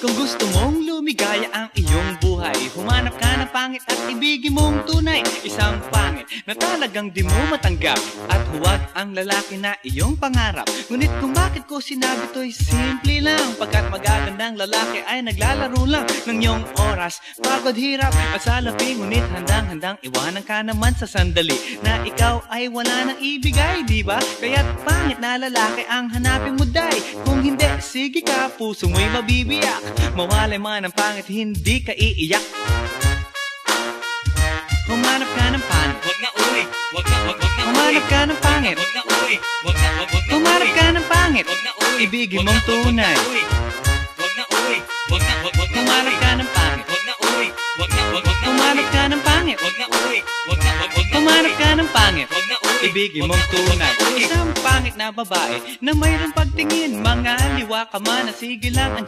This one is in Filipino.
Kung gusto mong lumigaya ang iyong buhay, humanap ka ng pangit at ibigin mong tunay. Isang pangit na talagang di mo matanggap, at huwag ang lalaki na iyong pangarap. Ngunit kung bakit ko sinabi to'y simple lang, pagkat magagandang lalaki ay naglalaro lang ng iyong oras, pagod, hirap at salapi. Ngunit handang-handang iwanan ka naman sa sandali na ikaw ay wala nang ibigay, diba? Kaya't pangit na lalaki ang hanapin mo, day. Kung hindi, sige ka, puso mo'y mabibiyak. Mawalay man ang pangit, hindi ka iiyak. Humanap ka ng pangit, wag na uy, wag na humanap ka ng pangit, wag na uy, wag na humanap ka ng pangit, wag na uy, ibigin mong tunay. wag na uy, wag na humanap ka ng pangit, wag na uy, wag na humanap ka ng pangit, wag na uy, wag na humanap ka ng pangit, wag na uy, ibigin mong tunay. Isang pangit na babae na mayroong pagtingin, mga liwa ka man, sige lang, andyan